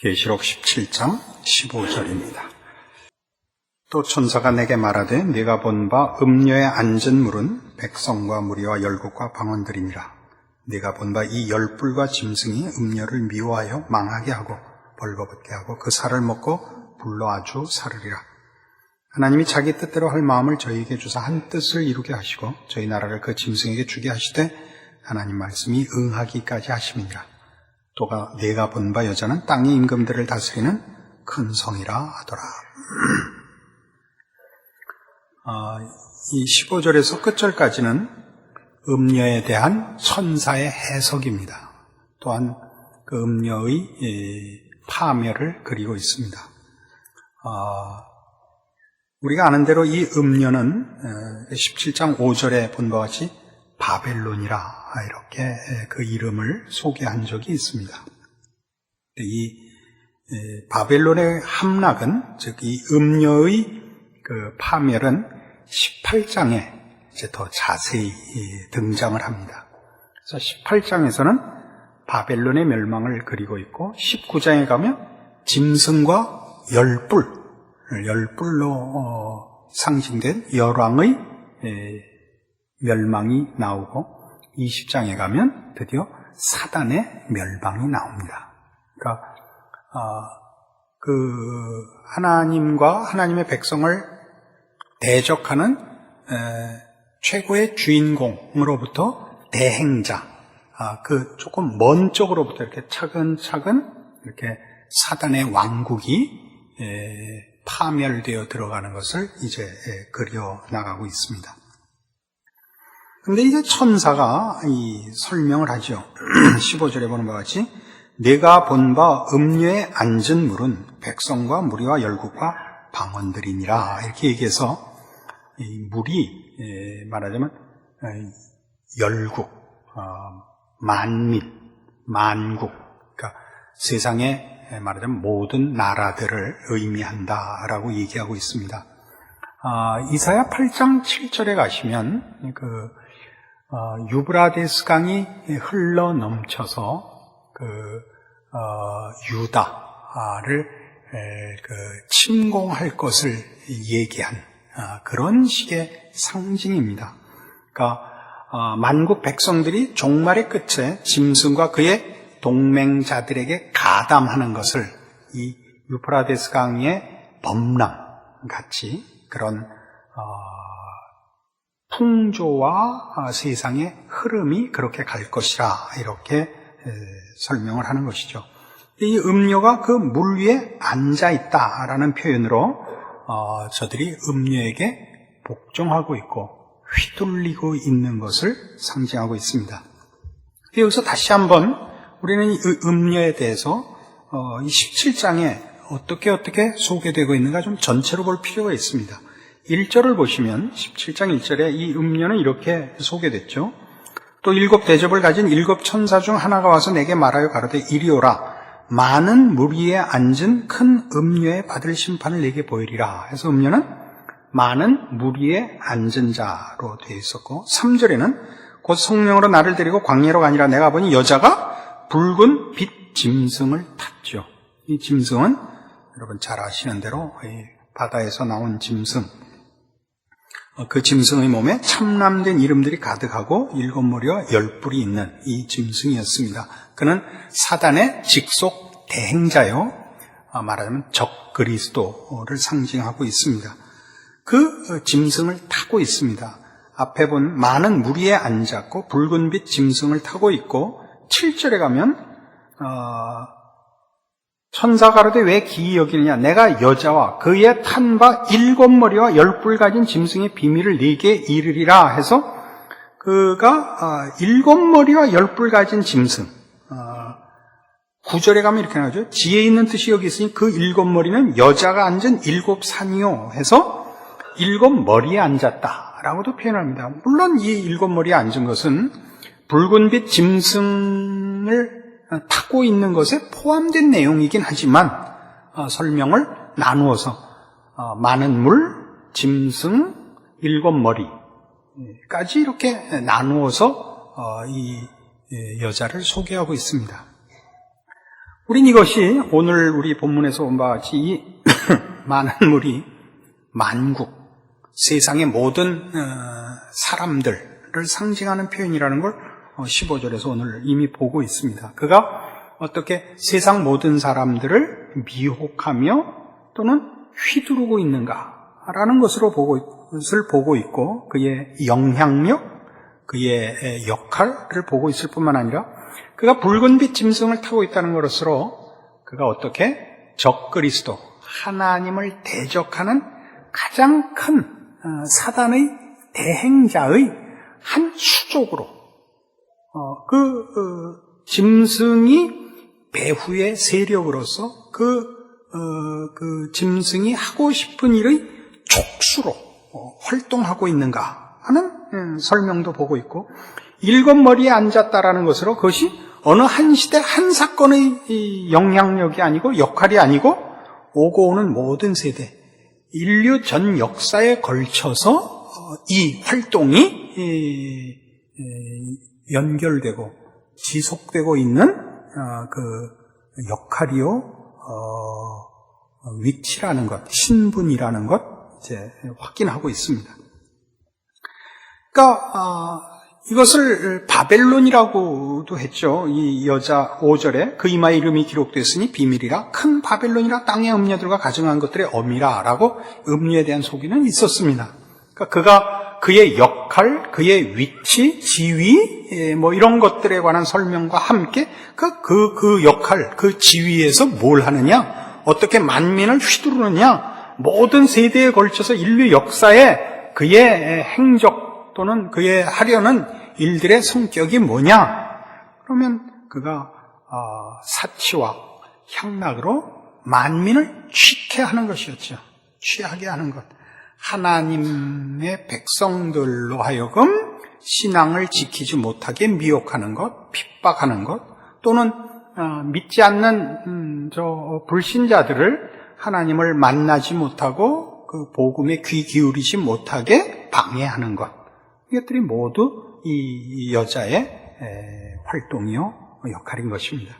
계시록 17장 15절입니다. 또 천사가 내게 말하되 네가 본 바 음녀에 앉은 물은 백성과 무리와 열국과 방언들이니라. 네가 본 바 이 열불과 짐승이 음녀를 미워하여 망하게 하고 벌거벗게 하고 그 살을 먹고 불로 아주 사르리라. 하나님이 자기 뜻대로 할 마음을 저희에게 주사 한 뜻을 이루게 하시고 저희 나라를 그 짐승에게 주게 하시되 하나님 말씀이 응하기까지 하심이니라. 또가 내가 본 바 여자는 땅의 임금들을 다스리는 큰 성이라 하더라. 이 15절에서 끝절까지는 음녀에 대한 천사의 해석입니다. 또한 그 음녀의 파멸을 그리고 있습니다. 우리가 아는 대로 이 음녀는 17장 5절에 본 바와 같이 바벨론이라 이렇게 그 이름을 소개한 적이 있습니다. 이 바벨론의 함락은, 즉 이 음녀의 그 파멸은 18장에 이제 더 자세히 등장을 합니다. 그래서 18장에서는 바벨론의 멸망을 그리고 있고 19장에 가면 짐승과 열불로 상징된 열왕의 멸망이 나오고 20장에 가면 드디어 사단의 멸망이 나옵니다. 그러니까 그 하나님과 하나님의 백성을 대적하는 최고의 주인공으로부터 대행자, 그 조금 먼 쪽으로부터 이렇게 차근차근 이렇게 사단의 왕국이 파멸되어 들어가는 것을 이제 그려 나가고 있습니다. 근데 이제 천사가 이 설명을 하죠. 15절에 보는 바와 같이 내가 본 바 음녀에 앉은 물은 백성과 무리와 열국과 방언들이니라 이렇게 얘기해서 이 물이 말하자면 열국, 만민, 만국, 그러니까 세상에 말하자면 모든 나라들을 의미한다라고 얘기하고 있습니다. 이사야 8장 7절에 가시면 유브라데스 강이 흘러 넘쳐서 유다를 침공할 것을 얘기한 그런 식의 상징입니다. 그러니까 만국 백성들이 종말의 끝에 짐승과 그의 동맹자들에게 가담하는 것을 이 유프라데스 강의 범람 같이 그런 풍조와 세상의 흐름이 그렇게 갈 것이라 이렇게 설명을 하는 것이죠. 이 음녀가 그 물 위에 앉아있다라는 표현으로 저들이 음녀에게 복종하고 있고 휘둘리고 있는 것을 상징하고 있습니다. 여기서 다시 한번 우리는 이 음녀에 대해서 이 17장에 어떻게 소개되고 있는가 좀 전체로 볼 필요가 있습니다. 1절을 보시면 17장 1절에 이 음녀는 이렇게 소개됐죠. 또 7 대접을 가진 7 천사 중 하나가 와서 내게 말하여 가로되 이리 오라. 많은 물 위에 앉은 큰 음녀에 받을 심판을 내게 보이리라. 해서 음녀는 많은 물 위에 앉은 자로 되어 있었고 3절에는 곧 성령으로 나를 데리고 광야로 가니라. 내가 보니 여자가 붉은 빛 짐승을 탔죠. 이 짐승은 여러분 잘 아시는 대로 바다에서 나온 짐승, 그 짐승의 몸에 참람된 이름들이 가득하고 7머리와 10뿔이 있는 이 짐승이었습니다. 그는 사단의 직속 대행자요, 말하자면 적그리스도를 상징하고 있습니다. 그 짐승을 타고 있습니다. 앞에 본 많은 물 위에 앉았고 붉은빛 짐승을 타고 있고 7절에 가면 천사가 가로되 왜 기이 여기느냐. 내가 여자와 그의 탄 바 7머리와 10뿔 가진 짐승의 비밀을 네게 이르리라 해서 그가 7머리와 10뿔 가진 짐승, 9절에 가면 이렇게 나오죠. 지혜 있는 뜻이 여기 있으니 그 7머리는 여자가 앉은 7산이요 해서 7머리에 앉았다라고도 표현합니다. 물론 이 7머리에 앉은 것은 붉은빛 짐승을 타고 있는 것에 포함된 내용이긴 하지만 설명을 나누어서 많은 물, 짐승, 7머리까지 이렇게 나누어서 이 여자를 소개하고 있습니다. 우린 이것이 오늘 우리 본문에서 본 바와 같이 이 많은 무리, 만국, 세상의 모든 사람들을 상징하는 표현이라는 걸 15절에서 오늘 이미 보고 있습니다. 그가 어떻게 세상 모든 사람들을 미혹하며 또는 휘두르고 있는가라는 것을 보고 있고 그의 영향력, 그의 역할을 보고 있을 뿐만 아니라 그가 붉은빛 짐승을 타고 있다는 것으로 그가 어떻게 적그리스도, 하나님을 대적하는 가장 큰 사단의 대행자의 한 수족으로 짐승이 배후의 세력으로서 그 짐승이 하고 싶은 일의 촉수로 활동하고 있는가 하는 설명도 보고 있고, 일곱 머리에 앉았다라는 것으로 그것이 어느 한 시대 한 사건의 영향력이 아니고 역할이 아니고 오고 오는 모든 세대, 인류 전 역사에 걸쳐서 이 활동이 연결되고 지속되고 있는 그 역할이요, 위치라는 것, 신분이라는 것 이제 확인하고 있습니다. 그러니까 이것을 바벨론이라고도 했죠. 이 여자 5절에 그 이마에 이름이 기록됐으니 비밀이라, 큰 바벨론이라, 땅의 음녀들과 가증한 것들의 어미라 라고 음녀에 대한 소개는 있었습니다. 그러니까 그가 그의 역할, 그의 위치, 지위 뭐 이런 것들에 관한 설명과 함께 그 역할, 그 지위에서 뭘 하느냐, 어떻게 만민을 휘두르느냐, 모든 세대에 걸쳐서 인류 역사에 그의 행적 또는 그의 하려는 일들의 성격이 뭐냐? 그러면 그가 사치와 향락으로 만민을 취케 하는 것이었죠. 취하게 하는 것. 하나님의 백성들로 하여금 신앙을 지키지 못하게 미혹하는 것, 핍박하는 것, 또는 믿지 않는 불신자들을 하나님을 만나지 못하고 그 복음에 귀 기울이지 못하게 방해하는 것. 이것들이 모두 이 여자의 활동이요, 역할인 것입니다.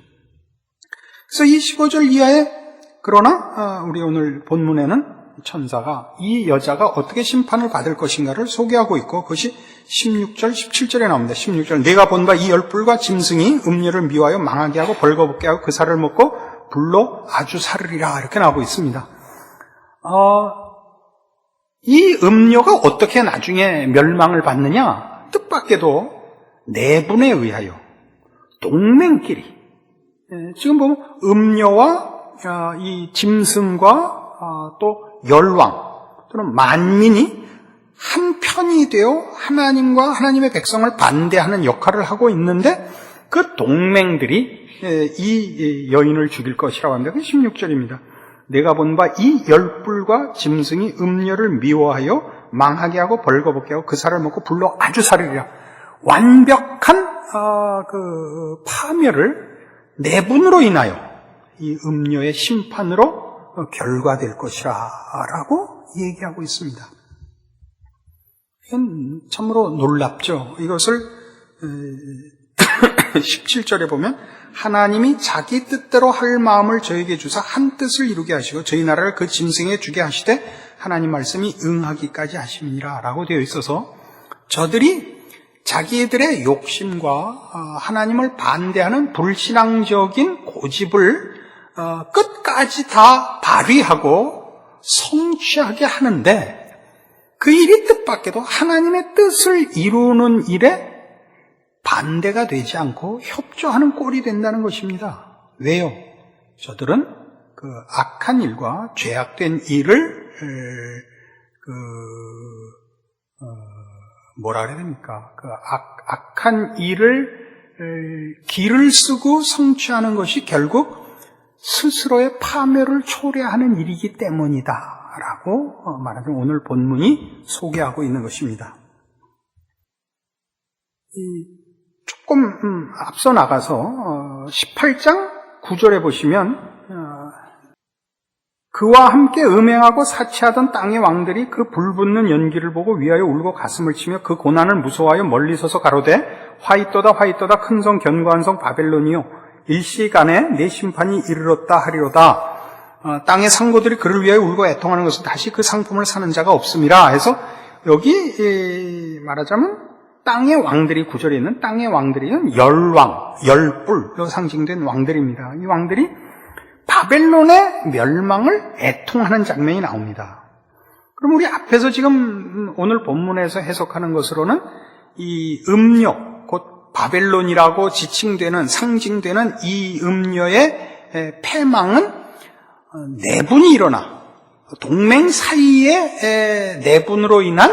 그래서 이 15절 이하에, 그러나 우리 오늘 본문에는 천사가 이 여자가 어떻게 심판을 받을 것인가를 소개하고 있고, 그것이 16절, 17절에 나옵니다. 16절, 내가 본 바 이 열불과 짐승이 음녀를 미워하여 망하게 하고 벌거벗게 하고 그 살을 먹고 불로 아주 사르리라, 이렇게 나오고 있습니다. 이 음녀가 어떻게 나중에 멸망을 받느냐? 뜻밖에도 내분에 의하여 동맹끼리, 지금 보면 음녀와 이 짐승과 또 열왕 또는 만민이 한 편이 되어 하나님과 하나님의 백성을 반대하는 역할을 하고 있는데, 그 동맹들이 이 여인을 죽일 것이라고 합니다. 그게 16절입니다. 내가 본 바 이 열불과 짐승이 음녀를 미워하여 망하게 하고 벌거벗게 하고 그 살을 먹고 불로 아주 사르리라. 완벽한 그 파멸을 내분으로 인하여 이 음녀의 심판으로 결과될 것이라 라고 얘기하고 있습니다. 이건 참으로 놀랍죠. 이것을 17절에 보면 하나님이 자기 뜻대로 할 마음을 저에게 주사 한 뜻을 이루게 하시고 저희 나라를 그 짐승에 주게 하시되 하나님 말씀이 응하기까지 하심이니라 라고 되어 있어서, 저들이 자기들의 욕심과 하나님을 반대하는 불신앙적인 고집을 끝까지 다 발휘하고 성취하게 하는데, 그 일이 뜻밖에도 하나님의 뜻을 이루는 일에 반대가 되지 않고 협조하는 꼴이 된다는 것입니다. 왜요? 저들은 그 악한 일과 죄악된 일을 뭐라 그래야 됩니까? 그 악한 일을 길을 쓰고 성취하는 것이 결국 스스로의 파멸을 초래하는 일이기 때문이다 라고 말하자면 오늘 본문이 소개하고 있는 것입니다. 조금 앞서 나가서 18장 9절에 보시면 그와 함께 음행하고 사치하던 땅의 왕들이 그 불붙는 연기를 보고 위하여 울고 가슴을 치며 그 고난을 무서워하여 멀리 서서 가로되 화이또다 화이또다 큰 성 견고한 성 바벨론이요 일시간에 내 심판이 이르렀다 하리로다. 땅의 상고들이 그를 위하여 울고 애통하는 것은 다시 그 상품을 사는 자가 없음이라 해서 여기 말하자면 땅의 왕들이 구절에 있는 땅의 왕들이는 열왕, 열불로 상징된 왕들입니다. 이 왕들이 바벨론의 멸망을 애통하는 장면이 나옵니다. 그럼 우리 앞에서 지금 오늘 본문에서 해석하는 것으로는 이 음료, 곧 바벨론이라고 지칭되는, 상징되는 이 음료의 패망은 내분이 일어나 동맹 사이의 내분으로 인한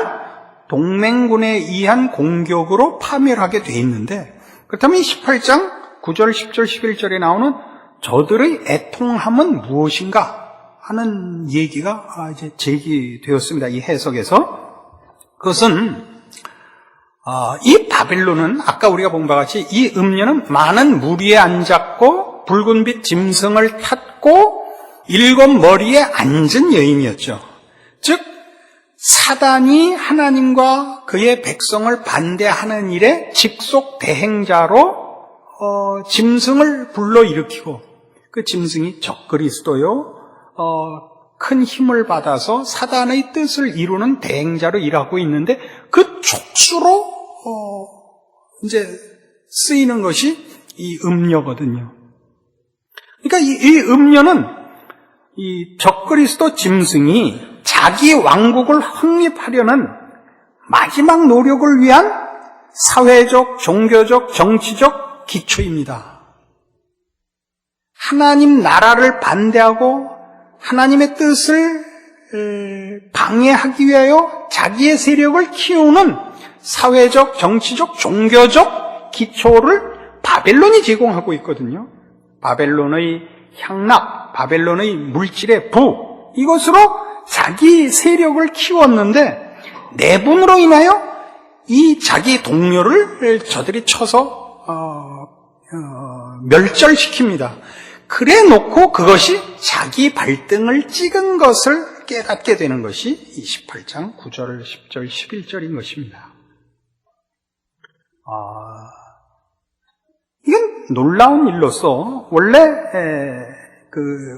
동맹군에 의한 공격으로 파멸하게 돼 있는데, 그렇다면 18장 9절, 10절, 11절에 나오는 저들의 애통함은 무엇인가 하는 얘기가 이제 제기되었습니다. 이 해석에서. 그것은 이 바벨론은 아까 우리가 본 바와 같이 이 음녀는 많은 무리에 앉았고 붉은빛 짐승을 탔고 7 머리에 앉은 여인이었죠. 즉 사단이 하나님과 그의 백성을 반대하는 일에 직속 대행자로 짐승을 불러일으키고, 그 짐승이 적그리스도요, 큰 힘을 받아서 사단의 뜻을 이루는 대행자로 일하고 있는데, 그 촉수로 이제 쓰이는 것이 이 음녀거든요. 그러니까 이 음녀는 이 적그리스도 짐승이 자기 왕국을 확립하려는 마지막 노력을 위한 사회적, 종교적, 정치적 기초입니다. 하나님 나라를 반대하고 하나님의 뜻을 방해하기 위하여 자기의 세력을 키우는 사회적, 정치적, 종교적 기초를 바벨론이 제공하고 있거든요. 바벨론의 향락, 바벨론의 물질의 부, 이것으로 자기 세력을 키웠는데 내분으로 인하여 이 자기 동료를 저들이 쳐서 멸절시킵니다. 그래 놓고 그것이 자기 발등을 찍은 것을 깨닫게 되는 것이 28장 9절, 10절, 11절인 것입니다. 이건 놀라운 일로서 원래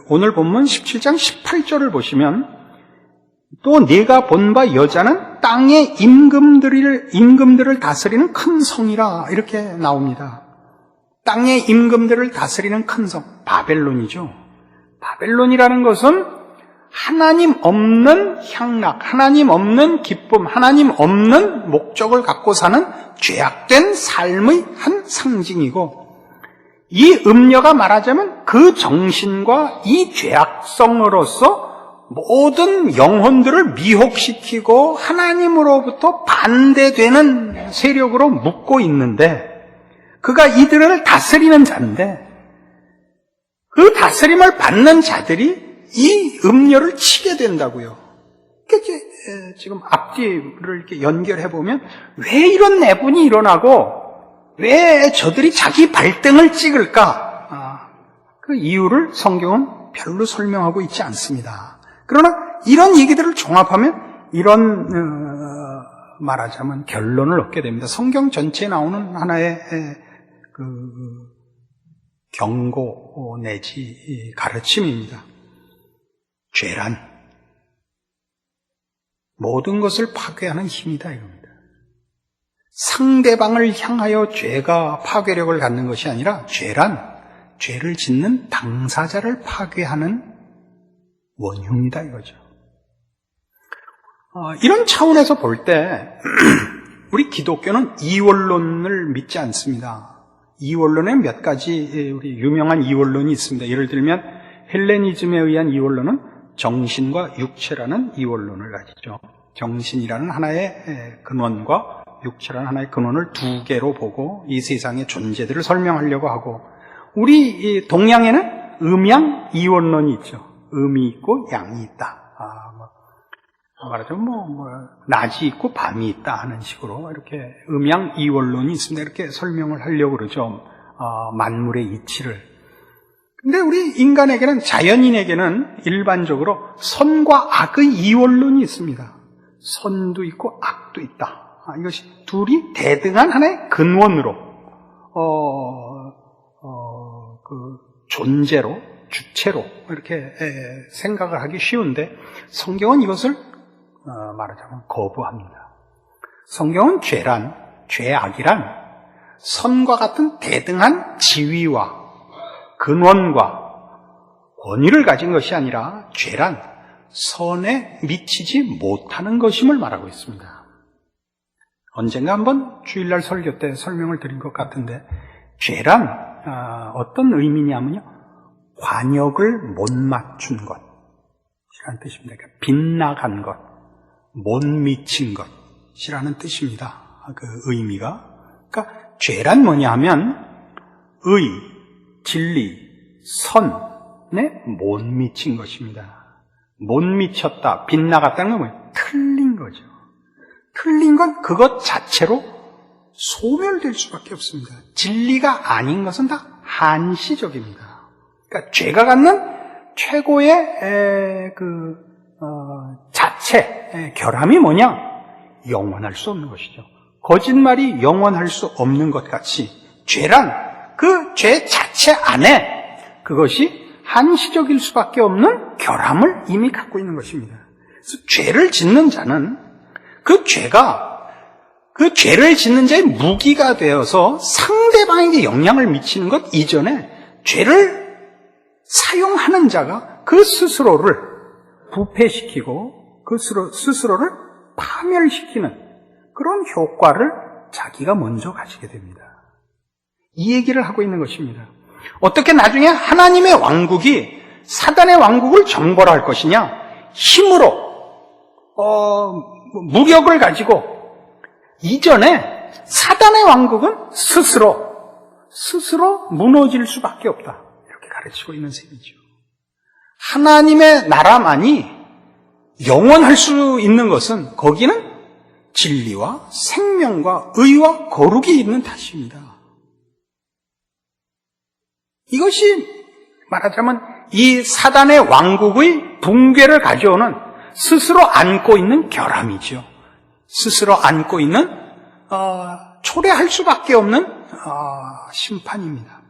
오늘 본문 17장 18절을 보시면 또 네가 본 바 여자는 땅의 임금들을 다스리는 큰 성이라 이렇게 나옵니다. 땅의 임금들을 다스리는 큰 성, 바벨론이죠. 바벨론이라는 것은 하나님 없는 향락, 하나님 없는 기쁨, 하나님 없는 목적을 갖고 사는 죄악된 삶의 한 상징이고, 이 음녀가 말하자면 그 정신과 이 죄악성으로서 모든 영혼들을 미혹시키고 하나님으로부터 반대되는 세력으로 묶고 있는데, 그가 이들을 다스리는 자인데, 그 다스림을 받는 자들이 이 음녀를 치게 된다고요. 지금 앞뒤를 이렇게 연결해 보면 왜 이런 내분이 일어나고 왜 저들이 자기 발등을 찍을까? 그 이유를 성경은 별로 설명하고 있지 않습니다. 그러나 이런 얘기들을 종합하면 이런 말하자면 결론을 얻게 됩니다. 성경 전체에 나오는 하나의 경고 내지 가르침입니다. 죄란 모든 것을 파괴하는 힘이다 이겁니다. 상대방을 향하여 죄가 파괴력을 갖는 것이 아니라 죄란 죄를 짓는 당사자를 파괴하는 원흉이다 이거죠. 이런 차원에서 볼 때 우리 기독교는 이원론을 믿지 않습니다. 이원론에 몇 가지 우리 유명한 이원론이 있습니다. 예를 들면 헬레니즘에 의한 이원론은 정신과 육체라는 이원론을 가지죠. 정신이라는 하나의 근원과 육체라는 하나의 근원을 두 개로 보고 이 세상의 존재들을 설명하려고 하고, 우리 동양에는 음양 이원론이 있죠. 음이 있고 양이 있다. 말하자면 낮이 있고 밤이 있다 하는 식으로 이렇게 음양 이원론이 있습니다. 이렇게 설명을 하려고 그러죠. 만물의 이치를. 근데 우리 인간에게는, 자연인에게는 일반적으로 선과 악의 이원론이 있습니다. 선도 있고 악도 있다. 이것이 둘이 대등한 하나의 근원으로 존재로, 주체로 이렇게 생각을 하기 쉬운데 성경은 이것을 말하자면 거부합니다. 성경은 죄악이란 선과 같은 대등한 지위와 근원과 권위를 가진 것이 아니라 죄란 선에 미치지 못하는 것임을 말하고 있습니다. 언젠가 한번 주일날 설교 때 설명을 드린 것 같은데 죄란 어떤 의미냐면요, 관역을 못 맞춘 것이라는 뜻입니다. 그러니까 빗나간 것, 못 미친 것이라는 뜻입니다. 그 의미가. 그러니까 죄란 뭐냐 하면 의, 진리, 선에 못 미친 것입니다. 못 미쳤다, 빗나갔다는 건 뭐예요? 틀린 거죠. 틀린 건 그것 자체로 소멸될 수밖에 없습니다. 진리가 아닌 것은 다 한시적입니다. 그러니까 죄가 갖는 최고의 자체, 결함이 뭐냐? 영원할 수 없는 것이죠. 거짓말이 영원할 수 없는 것 같이 죄란 그 죄 자체 안에 그것이 한시적일 수밖에 없는 결함을 이미 갖고 있는 것입니다. 그래서 죄를 짓는 자는 그 죄를 짓는 자의 무기가 되어서 상대방에게 영향을 미치는 것 이전에 죄를 사용하는 자가 그 스스로를 부패시키고 그 스스로를 파멸시키는 그런 효과를 자기가 먼저 가지게 됩니다. 이 얘기를 하고 있는 것입니다. 어떻게 나중에 하나님의 왕국이 사단의 왕국을 정벌할 것이냐? 힘으로, 무력을 가지고. 이전에 사단의 왕국은 스스로 무너질 수밖에 없다. 이렇게 가르치고 있는 셈이죠. 하나님의 나라만이 영원할 수 있는 것은 거기는 진리와 생명과 의와 거룩이 있는 탓입니다. 이것이 말하자면 이 사단의 왕국의 붕괴를 가져오는 스스로 안고 있는 결함이죠. 스스로 안고 있는 초래할 수밖에 없는 심판입니다.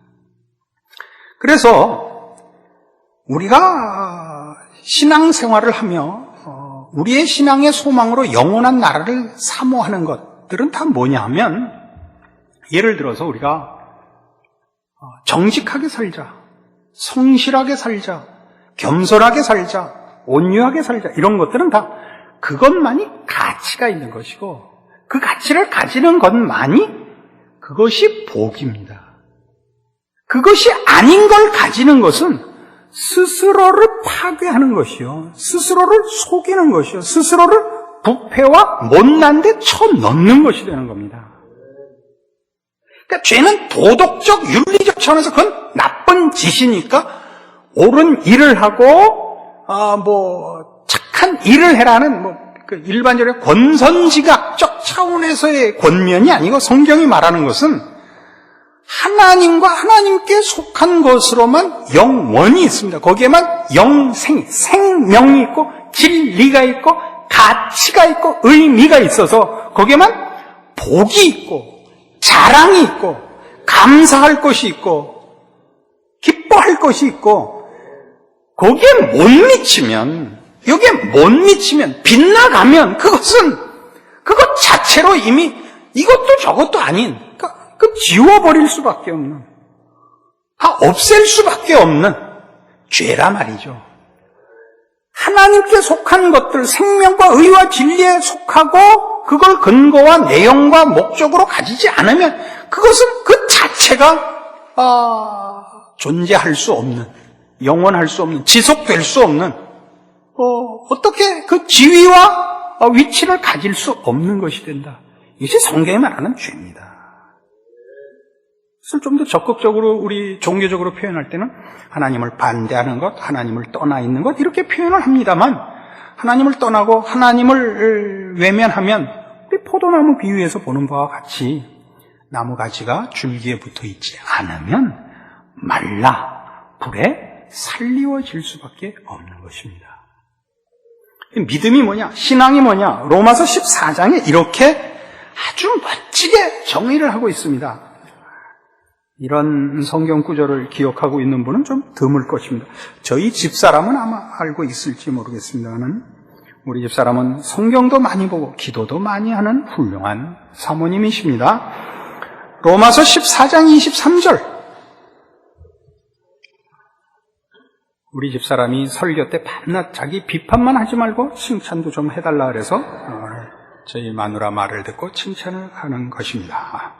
그래서 우리가 신앙생활을 하며 우리의 신앙의 소망으로 영원한 나라를 사모하는 것들은 다 뭐냐 하면, 예를 들어서 우리가 정직하게 살자, 성실하게 살자, 겸손하게 살자, 온유하게 살자, 이런 것들은 다 그것만이 가치가 있는 것이고, 그 가치를 가지는 것만이 그것이 복입니다. 그것이 아닌 걸 가지는 것은 스스로를 파괴하는 것이요, 스스로를 속이는 것이요, 스스로를 부패와 못난 데 쳐넣는 것이 되는 겁니다. 그러니까 죄는 도덕적, 윤리적 차원에서 그건 나쁜 짓이니까 옳은 일을 하고 착한 일을 해라는 그 일반적인 권선지각적 차원에서의 권면이 아니고, 성경이 말하는 것은 하나님과 하나님께 속한 것으로만 영원히 있습니다. 거기에만 생명이 있고 진리가 있고 가치가 있고 의미가 있어서 거기에만 복이 있고 자랑이 있고 감사할 것이 있고 기뻐할 것이 있고, 거기에 못 미치면, 여기에 못 미치면, 빗나가면 그것은 그것 자체로 이미 이것도 저것도 아닌, 그 지워버릴 수밖에 없는, 다 없앨 수밖에 없는 죄라 말이죠. 하나님께 속한 것들, 생명과 의와 진리에 속하고 그걸 근거와 내용과 목적으로 가지지 않으면 그것은 그 자체가 존재할 수 없는, 영원할 수 없는, 지속될 수 없는, 어떻게 그 지위와 위치를 가질 수 없는 것이 된다. 이것이 성경이 말하는 죄입니다. 그래서 좀 더 적극적으로 우리 종교적으로 표현할 때는 하나님을 반대하는 것, 하나님을 떠나 있는 것, 이렇게 표현을 합니다만, 하나님을 떠나고 하나님을 외면하면 우리 포도나무 비유에서 보는 바와 같이 나무가지가 줄기에 붙어 있지 않으면 말라 불에 살리워질 수밖에 없는 것입니다. 믿음이 뭐냐? 신앙이 뭐냐? 로마서 14장에 이렇게 아주 멋지게 정의를 하고 있습니다. 이런 성경 구절을 기억하고 있는 분은 좀 드물 것입니다. 저희 집사람은 아마 알고 있을지 모르겠습니다만 우리 집사람은 성경도 많이 보고 기도도 많이 하는 훌륭한 사모님이십니다. 로마서 14장 23절, 우리 집사람이 설교 때 밤낮 자기 비판만 하지 말고 칭찬도 좀 해달라 그래서 저희 마누라 말을 듣고 칭찬을 하는 것입니다.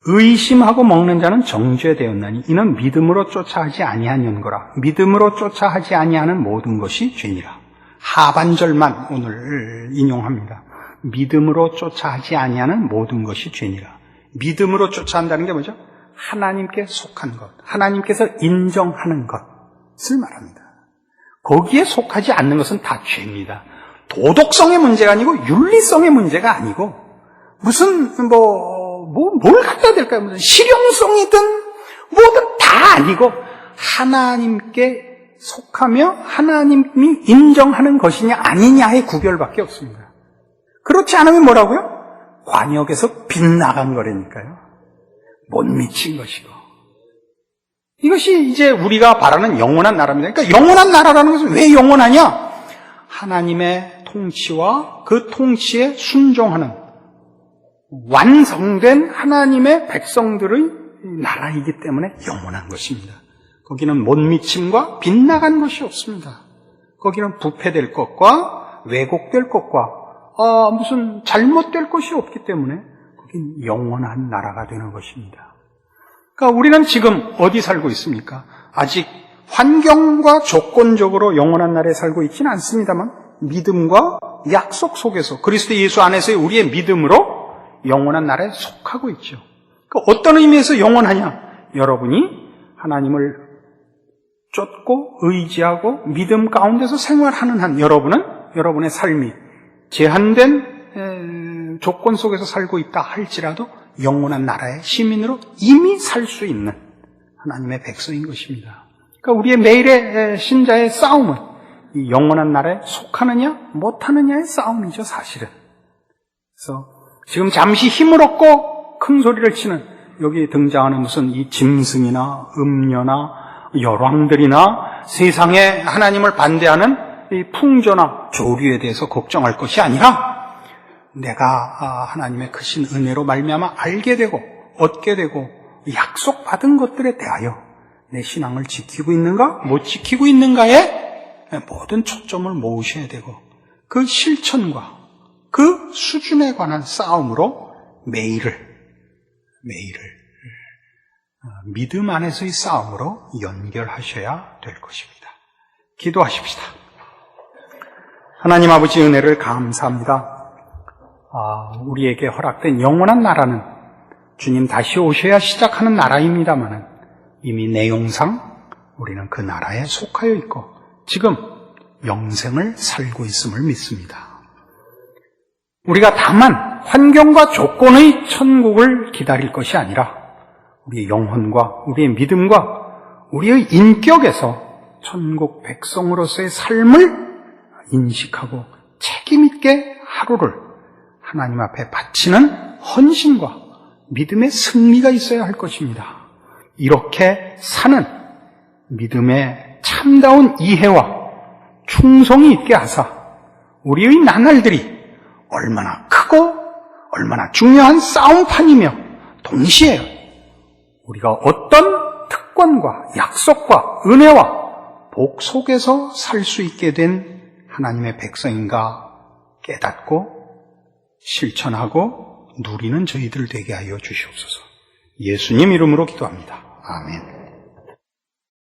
의심하고 먹는 자는 정죄되었나니 이는 믿음으로 쫓아 하지 아니하는 거라. 믿음으로 쫓아 하지 아니하는 모든 것이 죄니라. 하반절만 오늘 인용합니다. 믿음으로 쫓아 하지 아니하는 모든 것이 죄니라. 믿음으로 쫓아 한다는 게 뭐죠? 하나님께 속한 것, 하나님께서 인정하는 것을 말합니다. 거기에 속하지 않는 것은 다 죄입니다. 도덕성의 문제가 아니고 윤리성의 문제가 아니고 무슨 뭘 갖다 될까요? 무슨 실용성이든 뭐든 다 아니고 하나님께 속하며 하나님이 인정하는 것이냐 아니냐의 구별밖에 없습니다. 그렇지 않으면 뭐라고요? 관역에서 빗나간 거라니까요. 못 미친 것이고. 이것이 이제 우리가 바라는 영원한 나라입니다. 그러니까 영원한 나라라는 것은 왜 영원하냐? 하나님의 통치와 그 통치에 순종하는 완성된 하나님의 백성들의 나라이기 때문에 영원한 것입니다. 거기는 못 미침과 빗나간 것이 없습니다. 거기는 부패될 것과 왜곡될 것과 무슨 잘못될 것이 없기 때문에 거긴 영원한 나라가 되는 것입니다. 그러니까 우리는 지금 어디 살고 있습니까? 아직 환경과 조건적으로 영원한 나라에 살고 있지는 않습니다만 믿음과 약속 속에서 그리스도 예수 안에서의 우리의 믿음으로 영원한 나라에 속하고 있죠. 그러니까 어떤 의미에서 영원하냐? 여러분이 하나님을 쫓고 의지하고 믿음 가운데서 생활하는 한 여러분의 삶이 제한된 조건 속에서 살고 있다 할지라도 영원한 나라의 시민으로 이미 살 수 있는 하나님의 백성인 것입니다. 그러니까 우리의 매일의 신자의 싸움은 이 영원한 나라에 속하느냐 못하느냐의 싸움이죠, 사실은. 그래서 지금 잠시 힘을 얻고 큰 소리를 치는 여기 등장하는 무슨 이 짐승이나 음녀나 열왕들이나 세상에 하나님을 반대하는 이 풍조나 조류에 대해서 걱정할 것이 아니라 내가 하나님의 크신 은혜로 말미암아 알게 되고 얻게 되고 약속받은 것들에 대하여 내 신앙을 지키고 있는가 못 지키고 있는가에 모든 초점을 모으셔야 되고 그 실천과 그 수준에 관한 싸움으로 매일을 믿음 안에서의 싸움으로 연결하셔야 될 것입니다. 기도하십시다. 하나님 아버지 은혜를 감사합니다. 우리에게 허락된 영원한 나라는 주님 다시 오셔야 시작하는 나라입니다만 이미 내용상 우리는 그 나라에 속하여 있고 지금 영생을 살고 있음을 믿습니다. 우리가 다만 환경과 조건의 천국을 기다릴 것이 아니라 우리의 영혼과 우리의 믿음과 우리의 인격에서 천국 백성으로서의 삶을 인식하고 책임있게 하루를 하나님 앞에 바치는 헌신과 믿음의 승리가 있어야 할 것입니다. 이렇게 사는 믿음의 참다운 이해와 충성이 있게 하사 우리의 나날들이 얼마나 크고 얼마나 중요한 싸움판이며 동시에 우리가 어떤 특권과 약속과 은혜와 복 속에서 살 수 있게 된 하나님의 백성인가 깨닫고 실천하고 누리는 저희들 되게 하여 주시옵소서. 예수님 이름으로 기도합니다. 아멘.